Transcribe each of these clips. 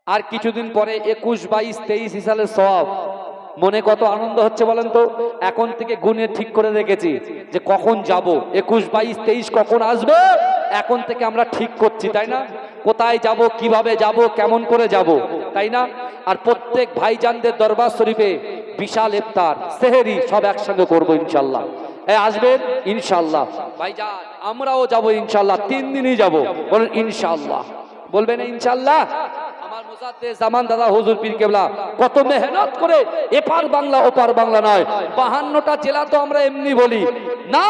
আর কিছুদিন পরে 21, 22, 23 সালের সওয়াব। মনে কত আনন্দ হচ্ছে বলেন তো। এখন থেকে গুনে ঠিক করে রেখেছি যে কখন যাব, 21, 22, 23 কখন আসবে, এখন থেকে আমরা ঠিক করছি, তাই না? কোথায় যাব, কিভাবে যাব, কেমন করে যাব, তাই না? আর প্রত্যেক ভাইজানদের দরবার শরীফে বিশাল ইফতার সেহরি সব একসঙ্গে করবো ইনশাল্লাহ। আসবেন ইনশাল্লাহ ভাইজান, আমরাও যাব ইনশাল্লাহ, 3 দিনই যাব, বলেন ইনশাল্লাহ, বলবেন ইনশাল্লাহ। আমার মুজাদ্দেদ জামান দাদা হুজুর পীর কেবলা কত মেহনত করে এপার বাংলা ওপার বাংলা নয়, 52টা জেলা তো আমরা এমনি বলি না।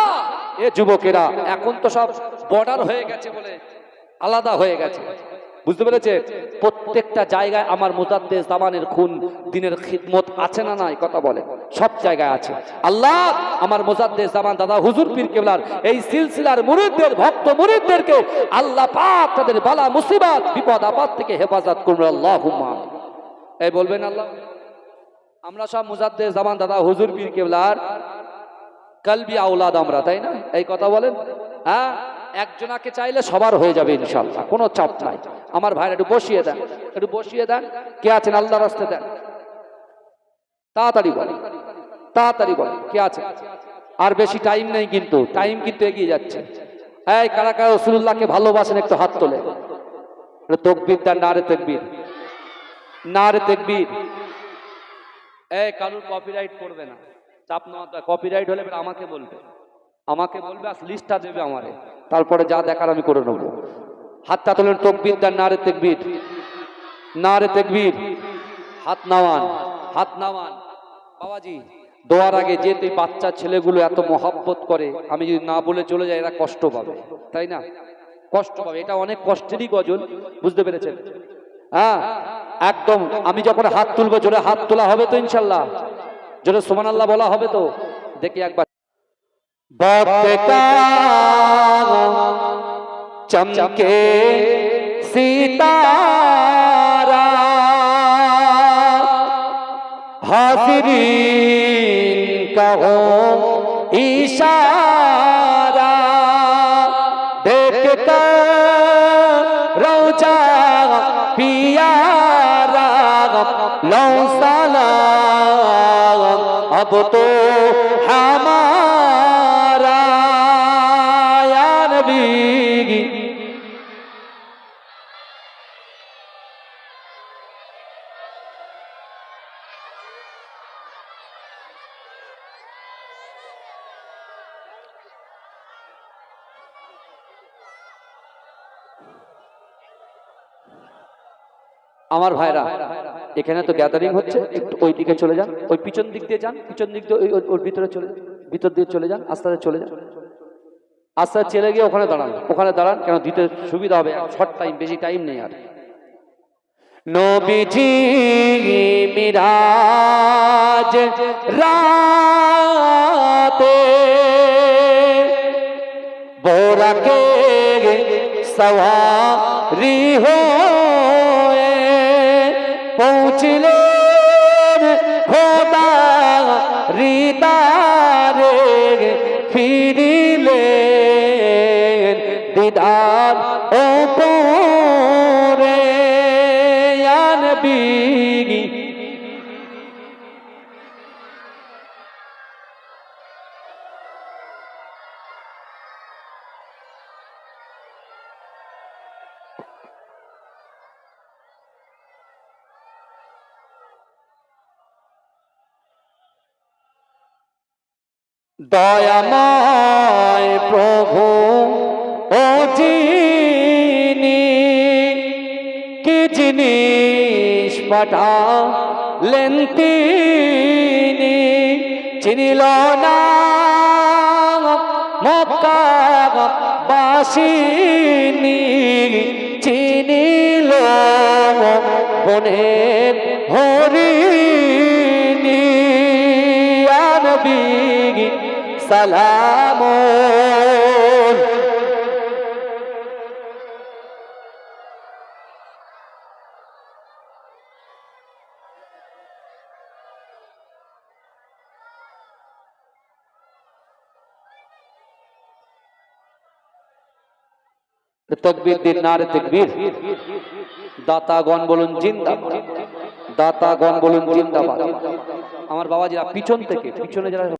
এ যুবকেরা এখন তো সব বর্ডার হয়ে গেছে বলে আলাদা হয়ে গেছে, বুঝতে পেরেছে? প্রত্যেকটা জায়গায় আমার মুজাদ্দেদ জামানের খুন দিনের খিদমত আছে না নাই, কথা বলে, সব জায়গায় আছে। আল্লাহ আমার মুজাদ্দেদ জামান দাদা হুজুর পীর কেবলার এই সিলসিলার মুরিদদের, ভক্ত মুরিদদেরকে আল্লাহ পাক তাদের বালা মুসিবত বিপদ আপদ থেকে হেফাজত করুন আল্লাহুম্মা। এই বলবেন আল্লাহ। আমরা সব মুজাদ্দেদ জামান দাদা হুজুর পীর কেবলার কলবি আওলাদ আমরা, তাই না? এই কথা বলেন। হ্যাঁ, একজনাকে চাইলে সবার হয়ে যাবে ইনশাআল্লাহ, কোনো চাপ নাই। আমার ভাইরা একটু বসিয়ে দেন, একটু বসিয়ে দেন। কে আছেন আল্লাহর রাস্তায় দেন, তাড়াতাড়ি বলেন, তাড়াতাড়ি বলেন কে আছে। আর বেশি টাইম নেই কিন্তু, টাইম কিন্তু এগিয়ে যাচ্ছে। এই কারা কারা রাসূলুল্লাহকে ভালোবাসেন একটু হাত তোলে। তাকবীর দেন, নারে তাকবীর, নারে তাকবীর। এই কারুর কপিরাইট পড়বে না, চাপ নেওয়া, কপিরাইট হলে আমাকে বলবে, আমাকে বলবে, আর লিস্টটা দেবে আমারে, তারপরে যা দেখার আমি করে নেবো। হাতটা তোলেন, তাকবীর দেন, নারে তাকবীর, নারে তাকবীর। হাত নামান, হাত নামান। বাবাজি দোয়ার আগে যে তুই বাচ্চা ছেলেগুলো এত মহব্বত করে, আমি যদি না বলে চলে যাই এরা কষ্ট পাবে, তাই না? কষ্ট পাবে, এটা অনেক কষ্টেরই গজল, বুঝতে পেরেছেন? হ্যাঁ একদম। আমি যখন হাত তুলবো জোরে হাত তোলা হবে তো ইনশাল্লাহ, জোরে সুবহানাল্লাহ বলা হবে তো। দেখি একবার। वक्त का चमके सितारा, हाज़िरीन का हो इशारा, देख कर रोजा पियारा, लो सलाम अब तो हमारा या नबी। আমার ভাইরা এখানে তো গ্যাদারিং হচ্ছে, একটু ওই দিকে চলে যান, ওই পিছন দিক দিয়ে যান, পিছন দিক দিয়ে ওর ভিতরে চলে যান, ভিতর দিয়ে চলে যান, আস্তে আস্তে চলে যান, আস্তে আস্তে চলে গিয়ে ওখানে দাঁড়ান, ওখানে দাঁড়ান, কেন দিতে সুবিধা হবে, শর্ট টাইম, বেশি টাইম নেই আর। নবীজি মিরাজ রাতে বোরাকে সওয়ারি হয়ে পৌঁছলেন খোদা রিদারে, ফিরিলেন দিদার ওপরে ইয়া নবী। দয়াময় প্রভু ও যিনি কি জিনিস পাঠালেন তিনি, চিনিল না মক্কাবাসিনী, চিনিল বনের হরিণী ইয়া নবী সালামুন। তকবীর দিন, নারে তাকবীর। দাতাগণ বলুন জিন্দাবাদ, দাতাগণ বলুন জিন্দাবাদ। আমার বাবাজিরা পিছনে যারা